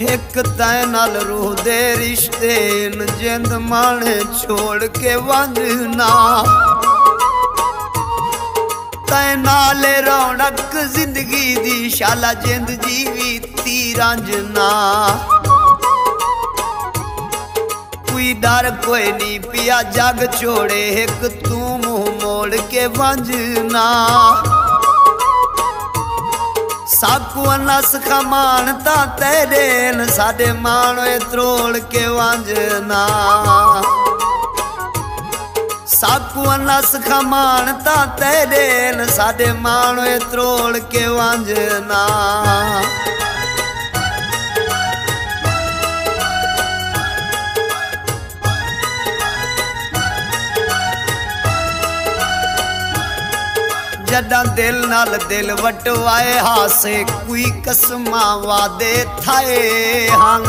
एक तै नाल रूह दे रिश्ते न जिंद माने छोड़ के वंजना तै नाले रौनक जिंदगी दी शाला जिंद जीवी ती रांझना कोई डर कोई नहीं पिया जग छोड़े एक तू मुंह मोड़ के वंजना साकू नस खमान ता तेरे न साडे मानो त्रोड़ के वंजना साकू नस खमान ता तेरे न साडे मानो त्रोड़ के वंजना जदा दिल नाल दिल वटवाए हासे कोई कसमा वादे थाए हन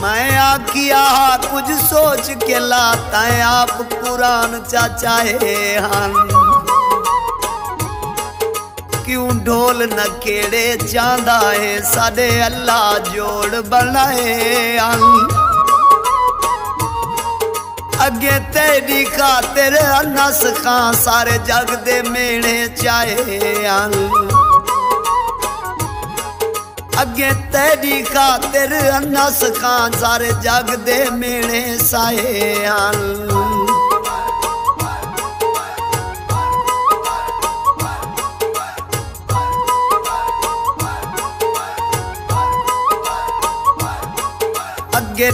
मैं आखिया कुछ सोच के लाता आप कुरान चाचाए हन क्यों ढोल न केड़े चांदा है साडे अल्लाह जोड़ बनाए हन अगे तेरी खातिर नस खां सारे जग दे मेणे चाहे अन अगे तेरी खातिर नस खां सारे जग दे मेणे साए अन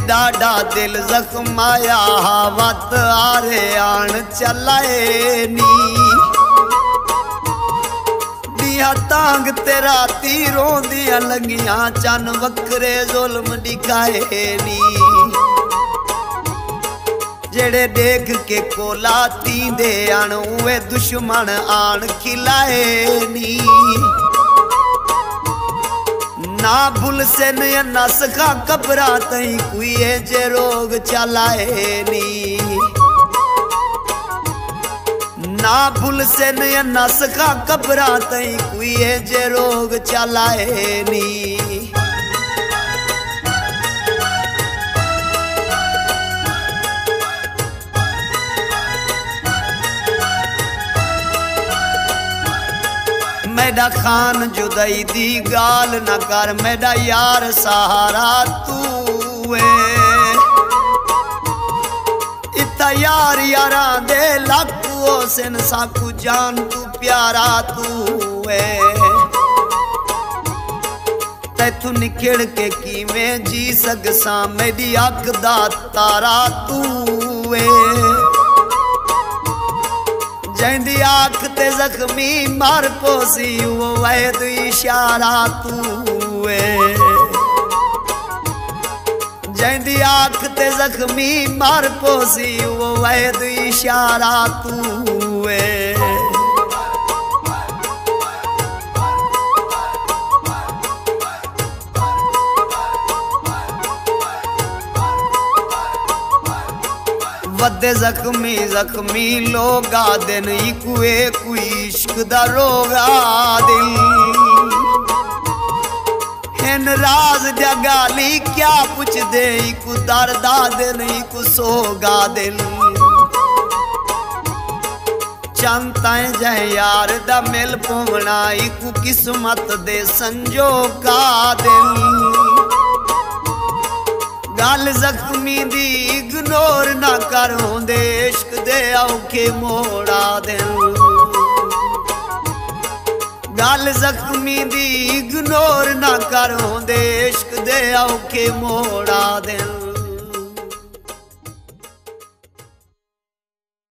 डाडा दिल जख्माया वत आरे आन चलाए नी दिया तांग तेरा तीरों दिया लगियां चन वखरे जुल्म दिखाए नी जेड़े देख के कोला तींदे आन उए दुश्मन आन खिलाए नी ना भूल से नस खा कबरा तई कोई जे रोग चलाए नी ना भूल से नस खा कबरा तई कोई जे रोग चलाए नी मेरा खान जुदाई दी गाल न कर मेरा यार सहारा तू इतना यार यारा दे लाखू सिन साकू जान तू प्यारा तू तैथू निखिड़ के किवें जी सकसा मेरी अख दा तारा तू जैंदी आँख ते जख्मी मार पोसी वो वैद इशारा तू जैंदी आँख ते जख्मी मार पोसी वो वैद इशारा तू वदे जख्मी जख्मी लोगा दिन इकुए कोई इश्क दा रोगा दिल इन राज जगाली क्या पुछ दे इकु दर्दा दिन इकु सोगा दिल चंताएं जय यार दा मिल पवना इकु किस्मत दे संजोगा दिल गल जख्मी दी इग्नोर ना कर होंदे इश्क दे औखे मोड़ा दिल गल जख्मी दी इग्नोर ना कर होंदे इश्क दे औखे मोड़ा दिल